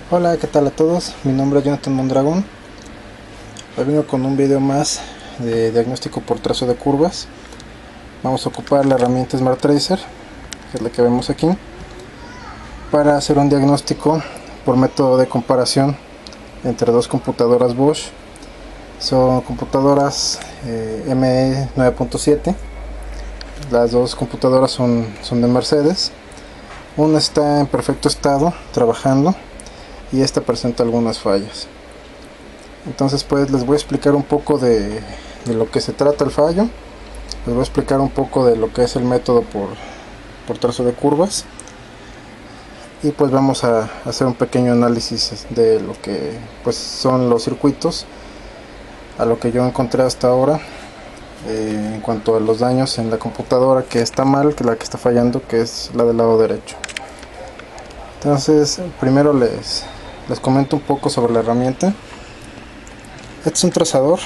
Hola, ¿qué tal a todos? Mi nombre es Jonathan Mondragón. Hoy vengo con un video más de diagnóstico por trazo de curvas. Vamos a ocupar la herramienta Smart Tracer, que es la que vemos aquí, para hacer un diagnóstico por método de comparación entre dos computadoras Bosch. Son computadoras ME 9.7. Las dos computadoras son de Mercedes. Una está en perfecto estado, trabajando, y esta presenta algunas fallas. Entonces pues les voy a explicar un poco de lo que se trata el fallo. Les voy a explicar un poco de lo que es el método por trazo de curvas, y pues vamos a hacer un pequeño análisis de lo que pues son los circuitos, a lo que yo encontré hasta ahora en cuanto a los daños en la computadora que está mal, que la que está fallando, que es la del lado derecho. Entonces primero les comento un poco sobre la herramienta. Este es un trazador.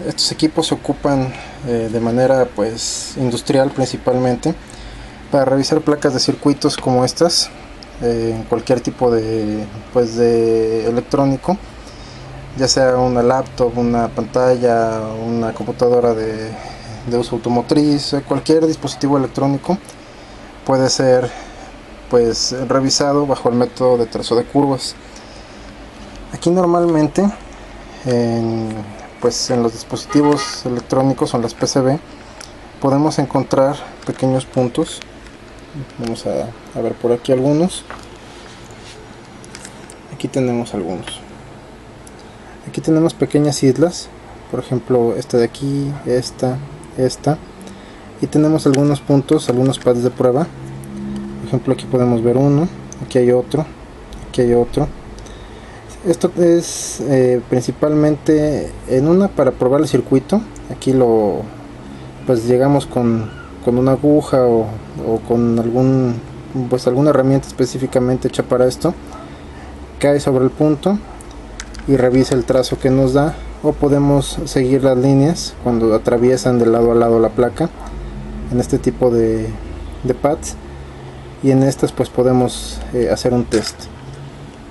Estos equipos se ocupan de manera pues industrial, principalmente para revisar placas de circuitos como estas, en cualquier tipo de electrónico, ya sea una laptop, una pantalla, una computadora de uso automotriz. Cualquier dispositivo electrónico puede ser pues revisado bajo el método de trazo de curvas. Aquí normalmente en los dispositivos electrónicos o en las PCB podemos encontrar pequeños puntos. Vamos a ver por aquí algunos. Aquí tenemos algunos. Aquí tenemos pequeñas islas, por ejemplo esta de aquí, esta, y tenemos algunos puntos, algunos pads de prueba. Por ejemplo, aquí podemos ver uno, aquí hay otro, aquí hay otro. Esto es principalmente en una para probar el circuito. Aquí pues llegamos con una aguja o con alguna herramienta específicamente hecha para esto. Cae sobre el punto y revisa el trazo que nos da, o podemos seguir las líneas cuando atraviesan de lado a lado la placa en este tipo de pads, y en estas pues podemos hacer un test.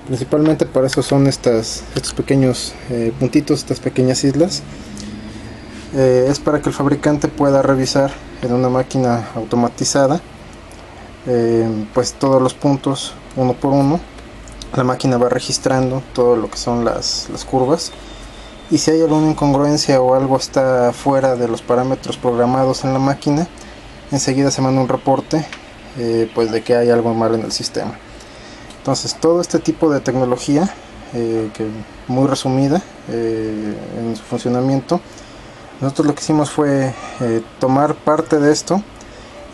Principalmente para eso son estos pequeños puntitos, estas pequeñas islas. Es para que el fabricante pueda revisar en una máquina automatizada pues todos los puntos uno por uno. La máquina va registrando todo lo que son las curvas, y si hay alguna incongruencia o algo está fuera de los parámetros programados en la máquina, enseguida se manda un reporte pues de que hay algo mal en el sistema. Entonces todo este tipo de tecnología, que muy resumida en su funcionamiento, nosotros lo que hicimos fue tomar parte de esto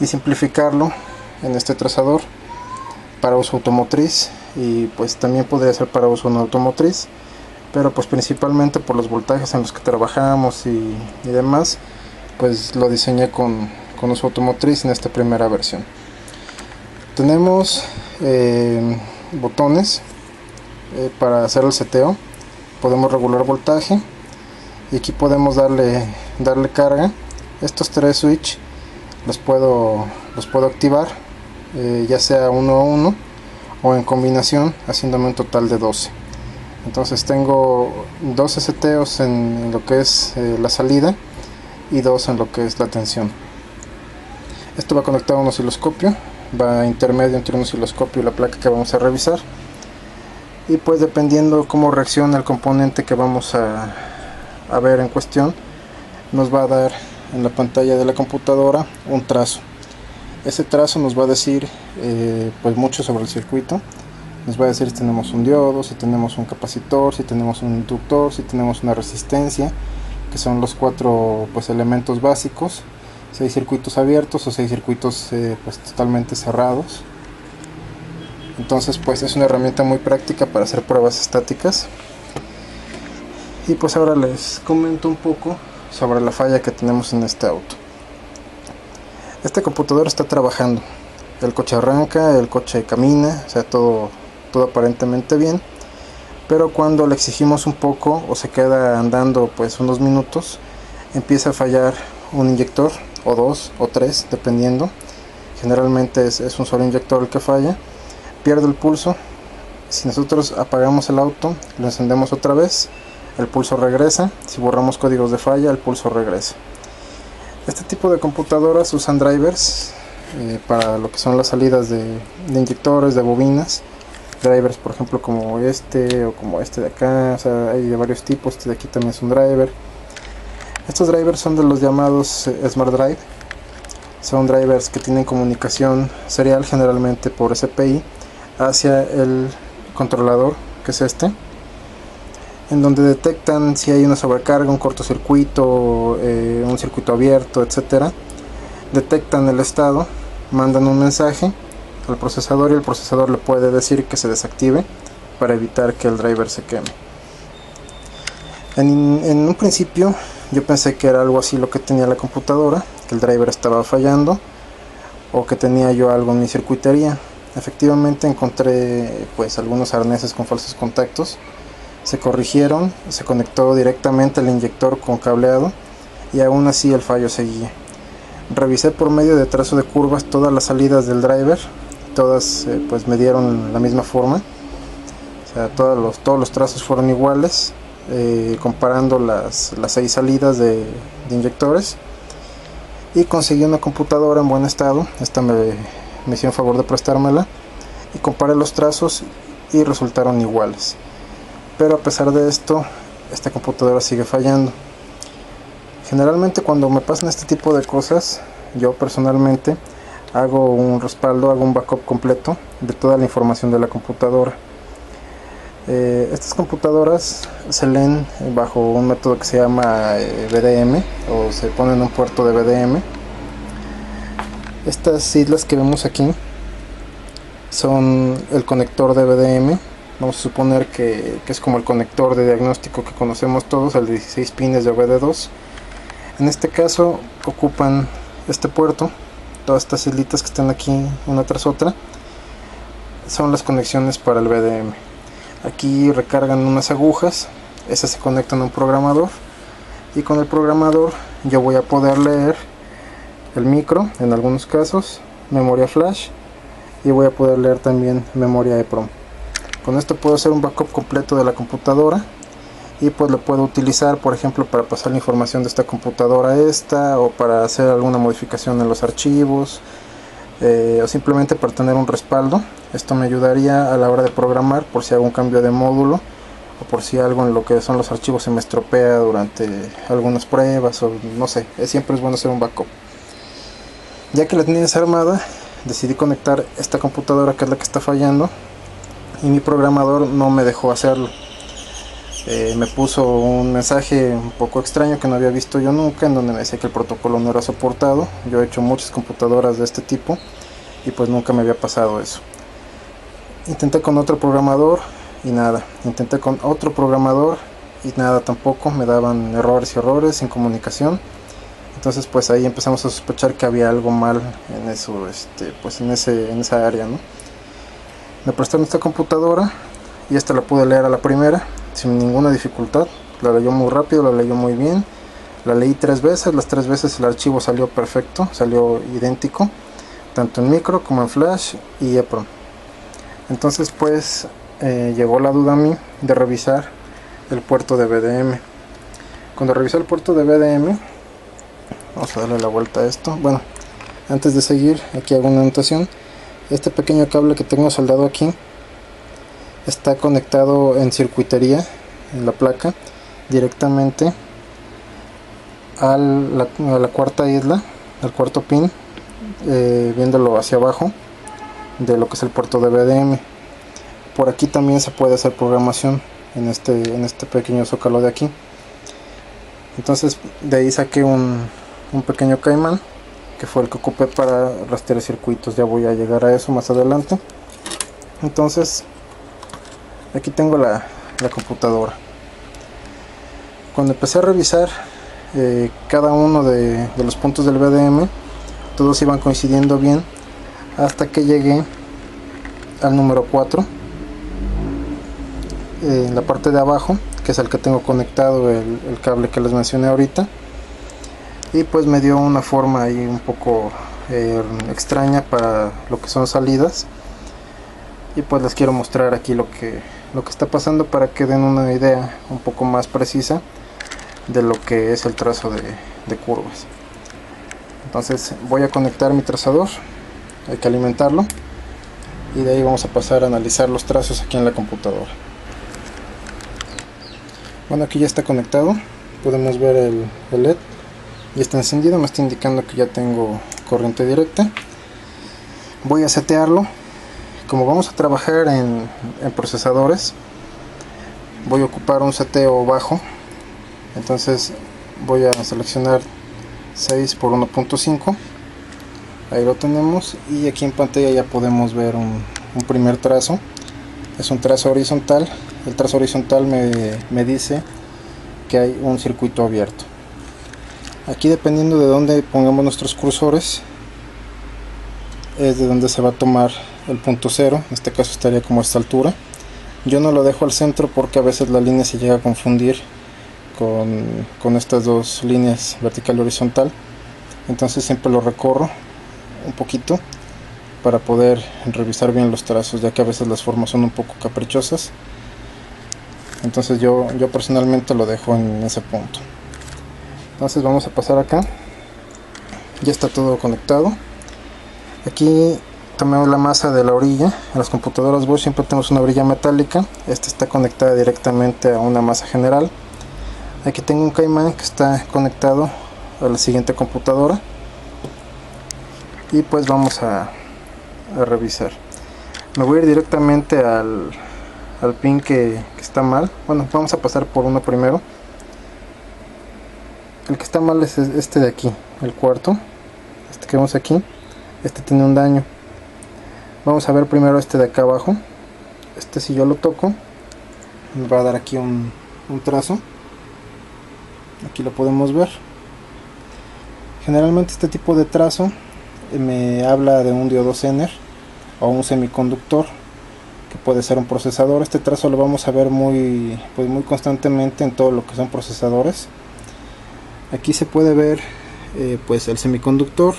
y simplificarlo en este trazador para uso automotriz, y pues también podría ser para uso no automotriz, pero pues principalmente por los voltajes en los que trabajamos y demás, pues lo diseñé con uso automotriz en esta primera versión. Tenemos botones para hacer el seteo. Podemos regular voltaje, y aquí podemos darle carga. Estos tres switch los puedo activar, ya sea uno a uno o en combinación, haciéndome un total de 12. Entonces tengo 12 seteos en lo que es la salida, y 2 en lo que es la tensión. Esto va conectado a un osciloscopio, va intermedio entre un osciloscopio y la placa que vamos a revisar, y pues dependiendo cómo reacciona el componente que vamos a ver en cuestión, nos va a dar en la pantalla de la computadora un trazo. Ese trazo nos va a decir pues mucho sobre el circuito. Nos va a decir si tenemos un diodo, si tenemos un capacitor, si tenemos un inductor, si tenemos una resistencia, que son los 4 pues elementos básicos. Si hay circuitos abiertos o si hay circuitos pues totalmente cerrados. Entonces pues es una herramienta muy práctica para hacer pruebas estáticas. Y pues ahora les comento un poco sobre la falla que tenemos en este auto. Este computador está trabajando, el coche arranca, el coche camina, o sea, todo aparentemente bien, pero cuando le exigimos un poco o se queda andando pues unos minutos, empieza a fallar un inyector, o 2 o 3 dependiendo. Generalmente es un solo inyector el que falla, pierde el pulso, Si nosotros apagamos el auto, lo encendemos otra vez, el pulso regresa. Si borramos códigos de falla, el pulso regresa. Este tipo de computadoras usan drivers para lo que son las salidas de inyectores, de bobinas. Drivers, por ejemplo, como este o como este de acá. O sea, hay de varios tipos. Este de aquí también es un driver. Estos drivers son de los llamados Smart Drive. Son drivers que tienen comunicación serial, generalmente por SPI, hacia el controlador, que es este, en donde detectan si hay una sobrecarga, un cortocircuito, un circuito abierto, etcétera. Detectan el estado, mandan un mensaje al procesador y el procesador le puede decir que se desactive para evitar que el driver se queme. En un principio yo pensé que era algo así lo que tenía la computadora, que el driver estaba fallando o que tenía yo algo en mi circuitería. Efectivamente encontré pues algunos arneses con falsos contactos. Se corrigieron, se conectó directamente el inyector con cableado y aún así el fallo seguía. Revisé por medio de trazo de curvas todas las salidas del driver, todas pues me dieron la misma forma, o sea, todos los trazos fueron iguales, comparando las 6 salidas de inyectores, y conseguí una computadora en buen estado. Esta me hicieron favor de prestármela y comparé los trazos y resultaron iguales. Pero a pesar de esto, esta computadora sigue fallando. Generalmente cuando me pasan este tipo de cosas, yo personalmente hago un respaldo, hago un backup completo de toda la información de la computadora. Estas computadoras se leen bajo un método que se llama VDM, o se pone en un puerto de VDM. Estas islas que vemos aquí son el conector de VDM. Vamos a suponer que es como el conector de diagnóstico que conocemos todos, el de 16 pines de OBD2. En este caso ocupan este puerto. Todas estas islitas que están aquí una tras otra son las conexiones para el VDM. Aquí recargan unas agujas, esas se conectan a un programador, y con el programador yo voy a poder leer el micro, en algunos casos, memoria flash, y voy a poder leer también memoria EEPROM. Con esto puedo hacer un backup completo de la computadora y pues lo puedo utilizar, por ejemplo, para pasar la información de esta computadora a esta, o para hacer alguna modificación en los archivos, o simplemente para tener un respaldo. Esto me ayudaría a la hora de programar, por si hago un cambio de módulo o por si algo en lo que son los archivos se me estropea durante algunas pruebas, o no sé, siempre es bueno hacer un backup. Ya que la tenía desarmada, decidí conectar esta computadora, que es la que está fallando, y mi programador no me dejó hacerlo. Me puso un mensaje un poco extraño que no había visto yo nunca, en donde me decía que el protocolo no era soportado. Yo he hecho muchas computadoras de este tipo y pues nunca me había pasado eso. Intenté con otro programador y nada, intenté con otro programador y nada tampoco, me daban errores y errores sin comunicación. Entonces pues ahí empezamos a sospechar que había algo mal en eso, pues en esa área, ¿no? Me prestaron esta computadora y esta la pude leer a la primera sin ninguna dificultad. La leyó muy rápido, la leyó muy bien. La leí 3 veces, las 3 veces el archivo salió perfecto, salió idéntico, tanto en micro como en flash y EEPROM. Entonces pues llegó la duda a mí de revisar el puerto de VDM. Cuando revisé el puerto de VDM, vamos a darle la vuelta a esto. Bueno, antes de seguir, aquí hago una anotación. Este pequeño cable que tengo soldado aquí está conectado en circuitería, en la placa, directamente a la cuarta isla, al cuarto pin, viéndolo hacia abajo de lo que es el puerto de VDM. Por aquí también se puede hacer programación en este pequeño zócalo de aquí. Entonces de ahí saqué un pequeño caimán, que fue el que ocupé para rastrear circuitos. Ya voy a llegar a eso más adelante. Entonces aquí tengo la computadora. Cuando empecé a revisar cada uno de los puntos del VDM, todos iban coincidiendo bien, hasta que llegué al número 4, en la parte de abajo, que es el que tengo conectado el cable que les mencioné ahorita, y pues me dio una forma ahí un poco extraña para lo que son salidas. y pues les quiero mostrar aquí lo que está pasando para que den una idea un poco más precisa de lo que es el trazo de curvas. Entonces voy a conectar mi trazador, hay que alimentarlo y de ahí vamos a pasar a analizar los trazos aquí en la computadora. Bueno, aquí ya está conectado, podemos ver el LED, ya está encendido, me está indicando que ya tengo corriente directa. Voy a setearlo. Como vamos a trabajar en procesadores, voy a ocupar un seteo bajo, entonces voy a seleccionar 6 por 1.5, ahí lo tenemos, y aquí en pantalla ya podemos ver un primer trazo. Es un trazo horizontal. El trazo horizontal me dice que hay un circuito abierto. Aquí, dependiendo de dónde pongamos nuestros cursores, es de donde se va a tomar el punto cero. En este caso estaría como a esta altura. Yo no lo dejo al centro porque a veces la línea se llega a confundir con estas dos líneas, vertical y horizontal. Entonces siempre lo recorro un poquito para poder revisar bien los trazos, ya que a veces las formas son un poco caprichosas. Entonces yo personalmente lo dejo en ese punto. Entonces vamos a pasar acá. Ya está todo conectado. Aquí tomemos la masa de la orilla. En las computadoras Bosch siempre tenemos una orilla metálica. Esta está conectada directamente a una masa general. Aquí tengo un caimán que está conectado a la siguiente computadora. Y pues vamos a revisar. Me voy a ir directamente al pin que está mal. Bueno, vamos a pasar por uno primero. El que está mal es este de aquí, el cuarto, este que vemos aquí. Este tiene un daño. Vamos a ver primero este de acá abajo. Este, si yo lo toco, me va a dar aquí un trazo. Aquí lo podemos ver. Generalmente este tipo de trazo me habla de un diodo Zener o un semiconductor, que puede ser un procesador. Este trazo lo vamos a ver muy constantemente en todo lo que son procesadores. Aquí se puede ver pues el semiconductor.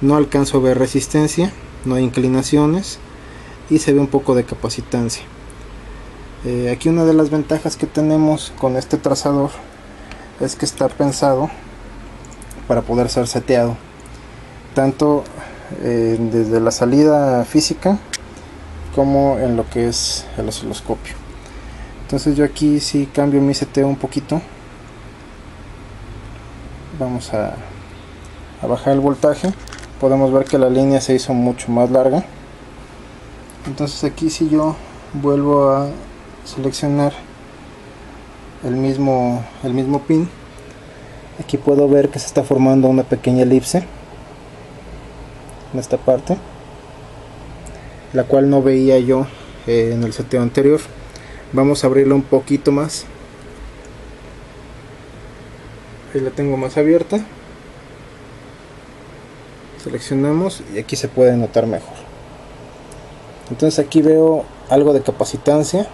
No alcanzo a ver resistencia, no hay inclinaciones y se ve un poco de capacitancia. Aquí una de las ventajas que tenemos con este trazador es que está pensado para poder ser seteado, tanto desde la salida física como en lo que es el osciloscopio. Entonces yo aquí sí cambio mi seteo un poquito. Vamos a bajar el voltaje. Podemos ver que la línea se hizo mucho más larga. Entonces aquí, si yo vuelvo a seleccionar el mismo pin, aquí puedo ver que se está formando una pequeña elipse en esta parte, la cual no veía yo en el seteo anterior. Vamos a abrirla un poquito más. Ahí la tengo más abierta. Seleccionamos y aquí se puede notar mejor. Entonces aquí veo algo de capacitancia,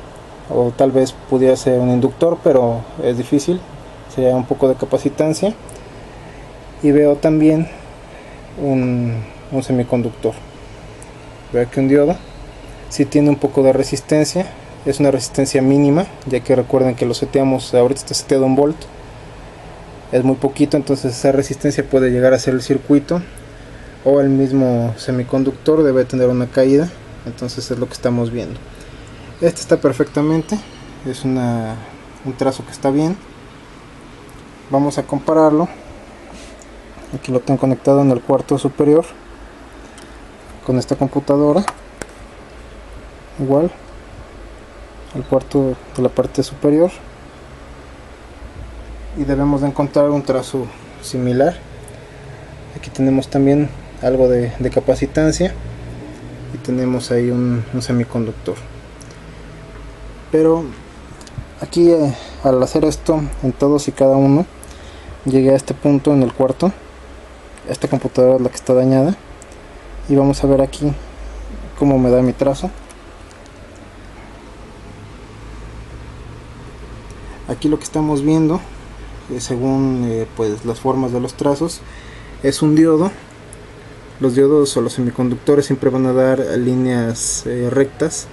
o tal vez pudiera ser un inductor, pero es difícil. Sería un poco de capacitancia. Y veo también un semiconductor. Veo aquí un diodo. Sí tiene un poco de resistencia. Es una resistencia mínima, ya que recuerden que lo seteamos, ahorita está seteado 1 volt. Es muy poquito, entonces esa resistencia puede llegar a ser el circuito, o el mismo semiconductor debe tener una caída. Entonces es lo que estamos viendo. Este está perfectamente, es un trazo que está bien. Vamos a compararlo. Aquí lo tengo conectado en el cuarto superior con esta computadora. Igual el cuarto de la parte superior, y debemos de encontrar un trazo similar. Aquí tenemos también algo de capacitancia y tenemos ahí un semiconductor. Pero aquí al hacer esto en todos y cada uno, llegué a este punto en el cuarto. Esta computadora es la que está dañada, y vamos a ver aquí cómo me da mi trazo. Aquí lo que estamos viendo, según pues las formas de los trazos, es un diodo. los diodos o los semiconductores siempre van a dar líneas rectas.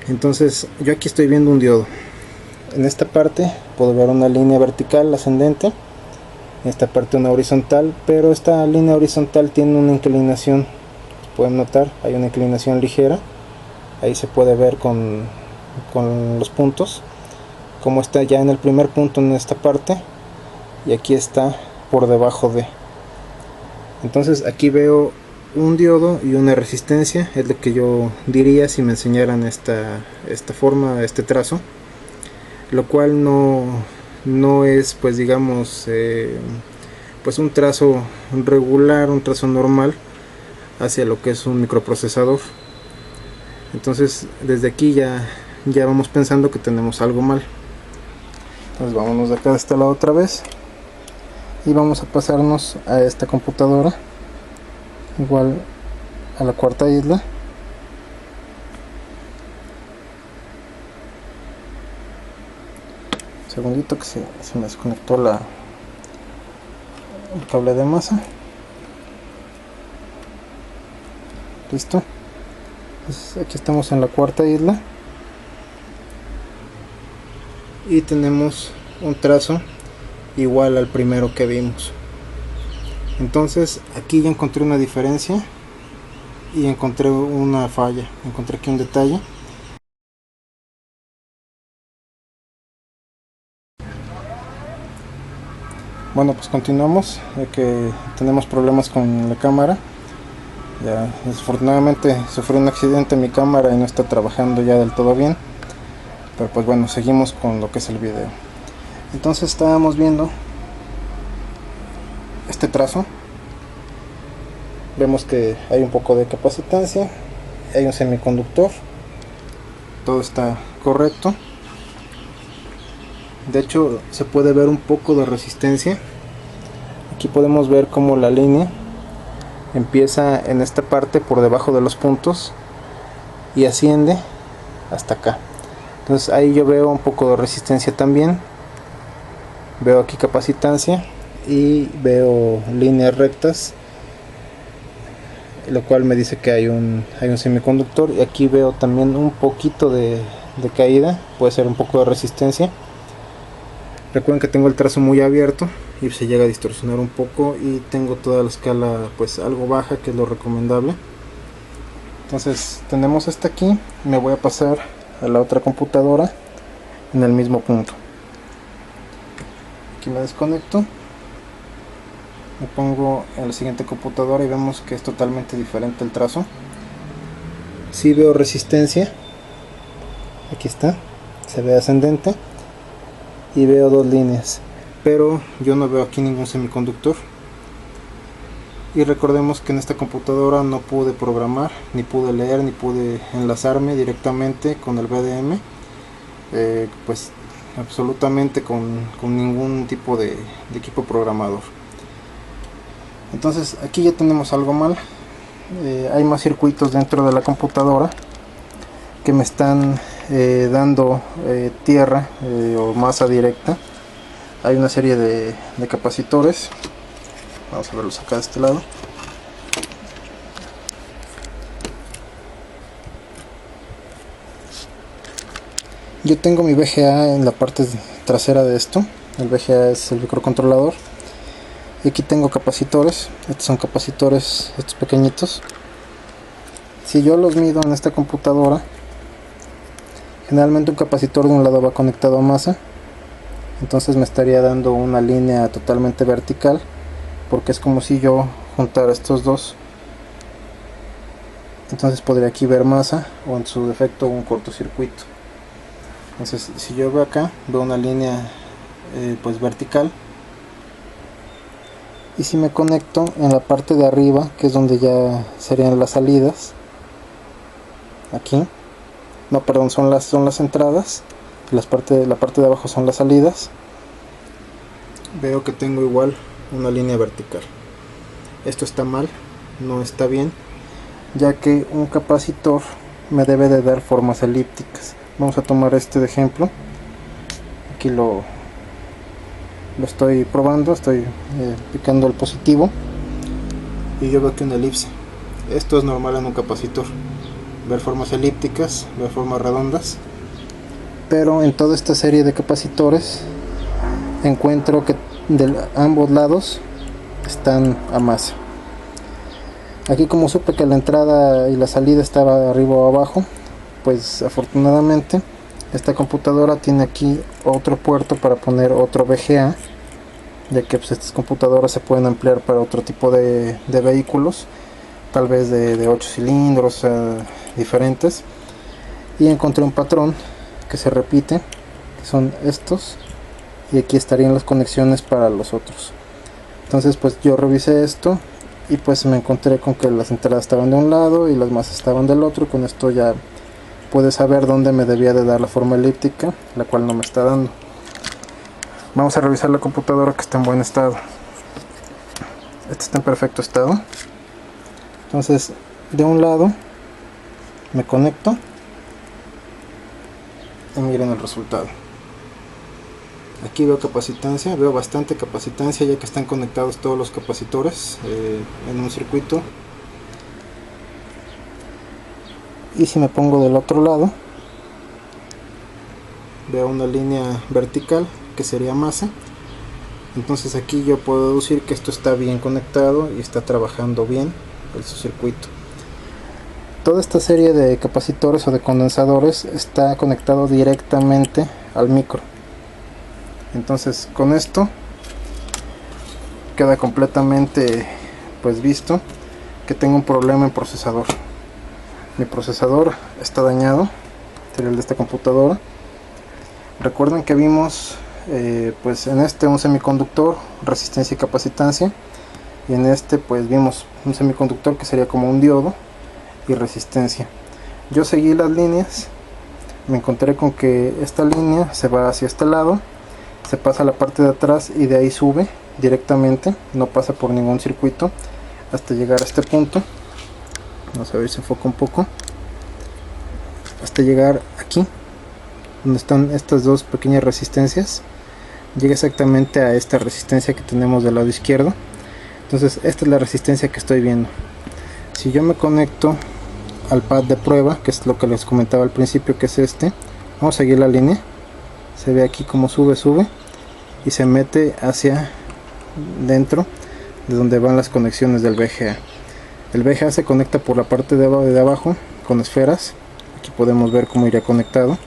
Entonces yo aquí estoy viendo un diodo. En esta parte puedo ver una línea vertical ascendente, en esta parte una horizontal, pero esta línea horizontal tiene una inclinación, pueden notar, hay una inclinación ligera. Ahí se puede ver con los puntos, como está ya en el primer punto en esta parte, y aquí está por debajo de. Entonces aquí veo un diodo y una resistencia, es lo que yo diría si me enseñaran esta forma, este trazo, lo cual no es, pues digamos, pues un trazo regular, un trazo normal hacia lo que es un microprocesador. Entonces desde aquí ya vamos pensando que tenemos algo mal. Entonces vámonos de acá de este lado otra vez y vamos a pasarnos a esta computadora, igual a la cuarta isla. Un segundito que se me desconectó el cable de masa. Listo. Pues aquí estamos en la cuarta isla y tenemos un trazo igual al primero que vimos. Entonces aquí ya encontré una diferencia y encontré una falla, encontré aquí un detalle. Bueno, pues continuamos, ya que tenemos problemas con la cámara. Ya desafortunadamente sufrí un accidente en mi cámara y no está trabajando ya del todo bien, pero pues bueno, seguimos con lo que es el video. Entonces estábamos viendo este trazo, vemos que hay un poco de capacitancia, hay un semiconductor, todo está correcto. De hecho se puede ver un poco de resistencia. Aquí podemos ver cómo la línea empieza en esta parte por debajo de los puntos y asciende hasta acá. Entonces ahí yo veo un poco de resistencia también, veo aquí capacitancia y veo líneas rectas, lo cual me dice que hay un semiconductor, y aquí veo también un poquito de caída, puede ser un poco de resistencia. Recuerden que tengo el trazo muy abierto y se llega a distorsionar un poco, y tengo toda la escala pues algo baja, que es lo recomendable. Entonces tenemos esta aquí, me voy a pasar a la otra computadora en el mismo punto. Aquí me desconecto, me pongo en la siguiente computadora y vemos que es totalmente diferente el trazo. Si veo resistencia, aquí está, se ve ascendente, y veo dos líneas, pero yo no veo aquí ningún semiconductor. Y recordemos que en esta computadora no pude programar, ni pude leer, ni pude enlazarme directamente con el VDM, pues absolutamente con ningún tipo de equipo programador. Entonces aquí ya tenemos algo mal. Hay más circuitos dentro de la computadora que me están dando tierra o masa directa. Hay una serie de capacitores, vamos a verlos acá de este lado. Yo tengo mi VGA en la parte trasera de esto. El VGA es el microcontrolador, y aquí tengo capacitores. Estos son capacitores, estos pequeñitos. Si yo los mido en esta computadora, generalmente un capacitor de un lado va conectado a masa, entonces me estaría dando una línea totalmente vertical, porque es como si yo juntara estos dos. Entonces podría aquí ver masa, o en su defecto un cortocircuito. Entonces si yo veo acá, veo una línea pues vertical, y si me conecto en la parte de arriba, que es donde ya serían las salidas, aquí, no, perdón, son las entradas, la parte de abajo son las salidas, veo que tengo igual una línea vertical. Esto está mal, no está bien, ya que un capacitor me debe de dar formas elípticas. Vamos a tomar este de ejemplo. Aquí lo estoy probando, estoy picando el positivo. y yo veo aquí una elipse. Esto es normal en un capacitor, ver formas elípticas, ver formas redondas, pero en toda esta serie de capacitores encuentro que de ambos lados están a masa. Aquí, como supe que la entrada y la salida estaba arriba o abajo, pues afortunadamente esta computadora tiene aquí otro puerto para poner otro VGA, ya que pues estas computadoras se pueden ampliar para otro tipo de vehículos, tal vez de 8 cilindros diferentes. Y encontré un patrón que se repite, que son estos, y aquí estarían las conexiones para los otros. Entonces pues yo revisé esto y pues me encontré con que las entradas estaban de un lado y las masas estaban del otro. Con esto ya pude saber dónde me debía de dar la forma elíptica, la cual no me está dando. Vamos a revisar la computadora, que está en buen estado. Esta está en perfecto estado. Entonces de un lado me conecto y miren el resultado. Aquí veo capacitancia, veo bastante capacitancia, ya que están conectados todos los capacitores en un circuito. Y si me pongo del otro lado, veo una línea vertical que sería masa. Entonces aquí yo puedo deducir que esto está bien conectado y está trabajando bien el circuito. Toda esta serie de capacitores o de condensadores está conectado directamente al micro. Entonces con esto queda completamente pues visto que tengo un problema en procesador. Mi procesador está dañado, el de esta computadora. Recuerden que vimos pues en este un semiconductor, resistencia y capacitancia, y en este pues vimos un semiconductor que sería como un diodo y resistencia. Yo seguí las líneas, me encontré con que esta línea se va hacia este lado, se pasa a la parte de atrás y de ahí sube directamente, no pasa por ningún circuito hasta llegar a este punto. Vamos a ver si enfoca un poco, hasta llegar aquí donde están estas dos pequeñas resistencias. Llega exactamente a esta resistencia que tenemos del lado izquierdo. Entonces esta es la resistencia que estoy viendo. Si yo me conecto al pad de prueba, que es lo que les comentaba al principio, que es este, vamos a seguir la línea. Se ve aquí como sube y se mete hacia dentro de donde van las conexiones del VGA. El VGA se conecta por la parte de abajo con esferas. Aquí podemos ver cómo iría conectado.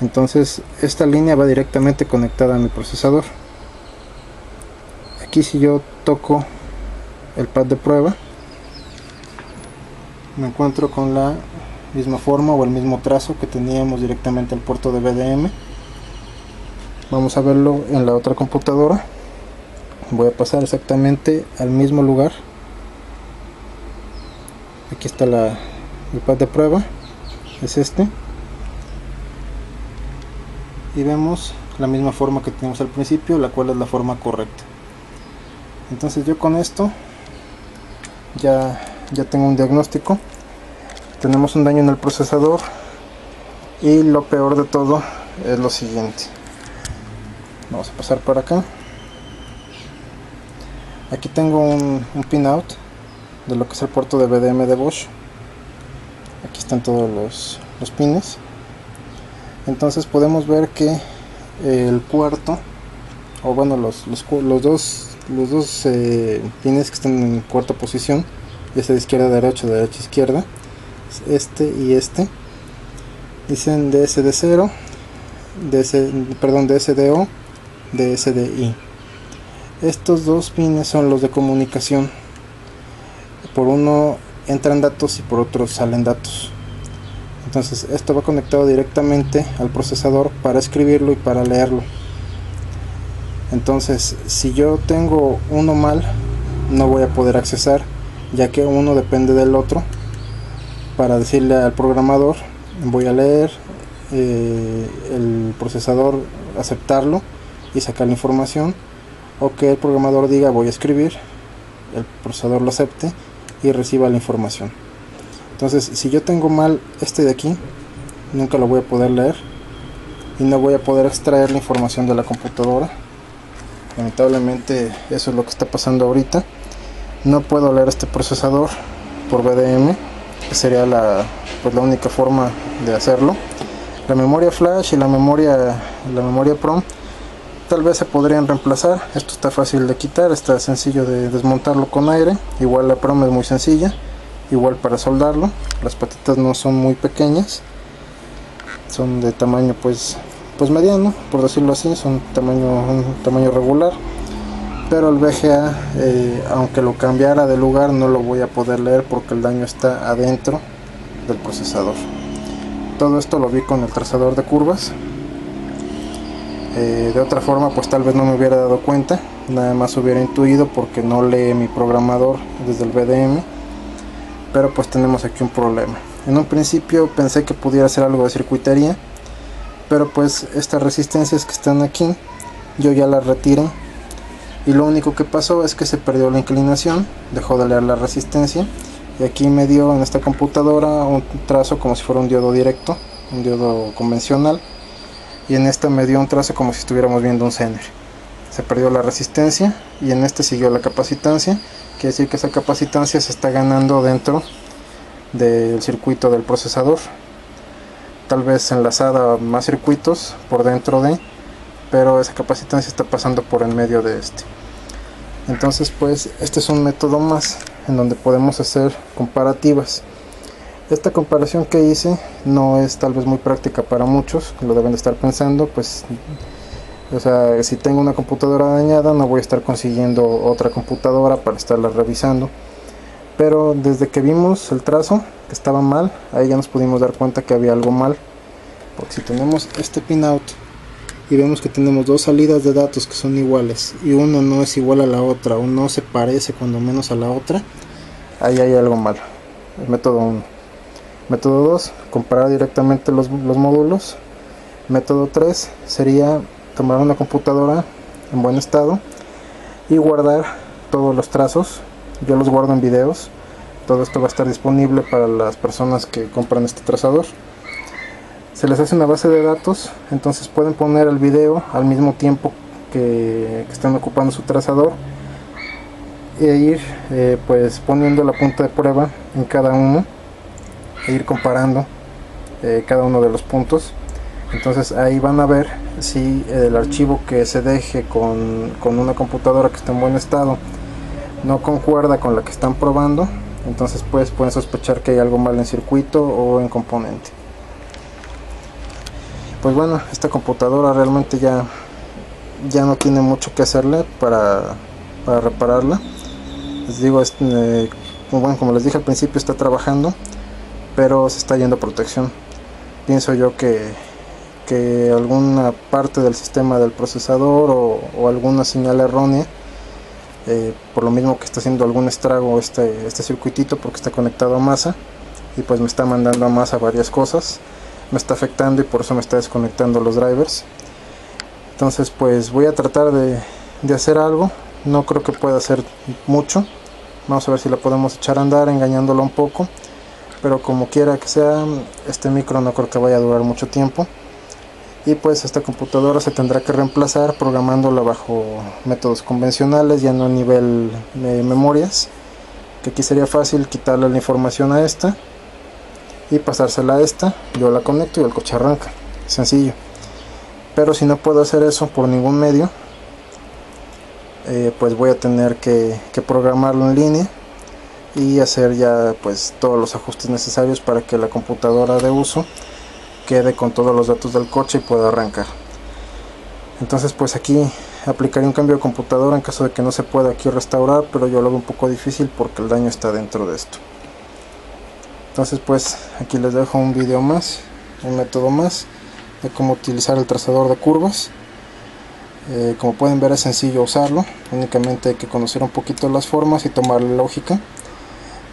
Entonces esta línea va directamente conectada a mi procesador. Aquí, si yo toco el pad de prueba, me encuentro con la misma forma o el mismo trazo que teníamos directamente al puerto de VDM. Vamos a verlo en la otra computadora. Voy a pasar exactamente al mismo lugar. Aquí está el pad de prueba, es este, y vemos la misma forma que teníamos al principio, la cual es la forma correcta. Entonces yo con esto ya tengo un diagnóstico. Tenemos un daño en el procesador, y lo peor de todo es lo siguiente. Vamos a pasar por acá. Aquí tengo un pinout de lo que es el puerto de VDM de Bosch. Aquí están todos los pines. Entonces podemos ver que el puerto, o bueno, los dos pines que están en cuarta posición, ya sea de izquierda a derecha, de derecha a izquierda, este y este, dicen DSD0, DSDO, DSDI. Estos dos pines son los de comunicación. Por uno entran datos y por otro salen datos. Entonces esto va conectado directamente al procesador para escribirlo y para leerlo. Entonces si yo tengo uno mal, no voy a poder accesar, ya que uno depende del otro. Para decirle al programador, voy a leer, el procesador aceptarlo y sacar la información, o que el programador diga voy a escribir, el procesador lo acepte y reciba la información. Entonces si yo tengo mal este de aquí, nunca lo voy a poder leer y no voy a poder extraer la información de la computadora. Lamentablemente eso es lo que está pasando ahorita. No puedo leer este procesador por VDM, que sería la única forma de hacerlo. La memoria flash y la memoria PROM tal vez se podrían reemplazar. Esto está fácil de quitar, está sencillo de desmontarlo con aire. Igual la PROM es muy sencilla, igual para soldarlo. Las patitas no son muy pequeñas, son de tamaño pues mediano, por decirlo así, son un tamaño regular. Pero el VGA, aunque lo cambiara de lugar, no lo voy a poder leer porque el daño está adentro del procesador. Todo esto lo vi con el trazador de curvas. De otra forma pues tal vez no me hubiera dado cuenta, nada más hubiera intuido porque no lee mi programador desde el VDM. Pero pues tenemos aquí un problema. En un principio pensé que pudiera ser algo de circuitería, pero pues estas resistencias que están aquí yo ya las retiré, y lo único que pasó es que se perdió la inclinación, dejó de leer la resistencia, y aquí me dio en esta computadora un trazo como si fuera un diodo directo, un diodo convencional, y en esta me dio un trazo como si estuviéramos viendo un Zener. Se perdió la resistencia y en este siguió la capacitancia. Quiere decir que esa capacitancia se está ganando dentro del circuito del procesador, tal vez enlazada a más circuitos por dentro de, pero esa capacitancia está pasando por en medio de este. Entonces pues este es un método más en donde podemos hacer comparativas. Esta comparación que hice no es tal vez muy práctica para muchos, lo deben de estar pensando, pues o sea, si tengo una computadora dañada no voy a estar consiguiendo otra computadora para estarla revisando. Pero desde que vimos el trazo que estaba mal, ahí ya nos pudimos dar cuenta que había algo mal. Porque si tenemos este pinout y vemos que tenemos dos salidas de datos que son iguales y una no es igual a la otra o no se parece cuando menos a la otra, ahí hay algo mal. El método 1. Método 2, comparar directamente los módulos. Método 3 sería tomar una computadora en buen estado y guardar todos los trazos. Yo los guardo en videos. Todo esto va a estar disponible para las personas que compran este trazador. Se les hace una base de datos, entonces pueden poner el video al mismo tiempo que están ocupando su trazador e ir pues poniendo la punta de prueba en cada uno e ir comparando cada uno de los puntos. Entonces ahí van a ver si el archivo que se deje con una computadora que está en buen estado no concuerda con la que están probando. Entonces pues pueden sospechar que hay algo mal en circuito o en componente. Pues bueno, esta computadora realmente ya no tiene mucho que hacerle para repararla. Les digo, bueno, como les dije al principio, está trabajando, pero se está yendo protección. Pienso yo que alguna parte del sistema del procesador o alguna señal errónea, por lo mismo que está haciendo algún estrago este circuitito, porque está conectado a masa y pues me está mandando a masa varias cosas, me está afectando y por eso me está desconectando los drivers. Entonces pues voy a tratar de hacer algo. No creo que pueda hacer mucho, vamos a ver si la podemos echar a andar engañándola un poco, pero como quiera que sea, este micro no creo que vaya a durar mucho tiempo. Y pues esta computadora se tendrá que reemplazar programándola bajo métodos convencionales, ya no a nivel de memorias, que aquí sería fácil quitarle la información a esta y pasársela a esta. Yo la conecto y el coche arranca, sencillo. Pero si no puedo hacer eso por ningún medio, pues voy a tener que programarlo en línea y hacer ya pues todos los ajustes necesarios para que la computadora de uso quede con todos los datos del coche y pueda arrancar. Entonces pues aquí aplicaré un cambio de computadora en caso de que no se pueda aquí restaurar, pero yo lo veo un poco difícil porque el daño está dentro de esto. Entonces pues aquí les dejo un video más, un método más de cómo utilizar el trazador de curvas. Como pueden ver es sencillo usarlo, únicamente hay que conocer un poquito las formas y tomarle lógica.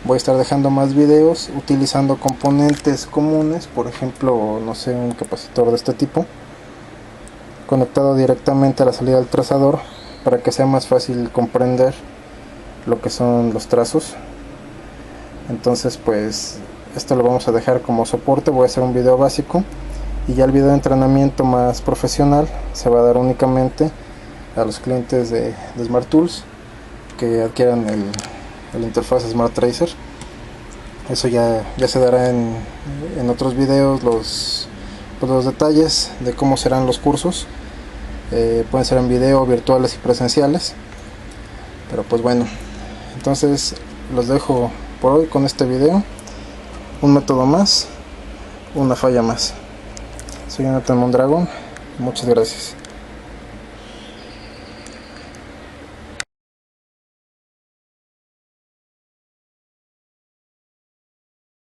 Voy a estar dejando más videos utilizando componentes comunes, por ejemplo, no sé, un capacitor de este tipo conectado directamente a la salida del trazador para que sea más fácil comprender lo que son los trazos. Entonces pues esto lo vamos a dejar como soporte. Voy a hacer un video básico y ya el video de entrenamiento más profesional se va a dar únicamente a los clientes de Smart Tools que adquieran la interfaz Smart Tracer. Eso ya se dará en otros videos, los detalles de cómo serán los cursos. Pueden ser en video, virtuales y presenciales. Pero pues bueno, entonces los dejo por hoy con este video. Un método más, una falla más. Soy Jonathan Mondragón, muchas gracias.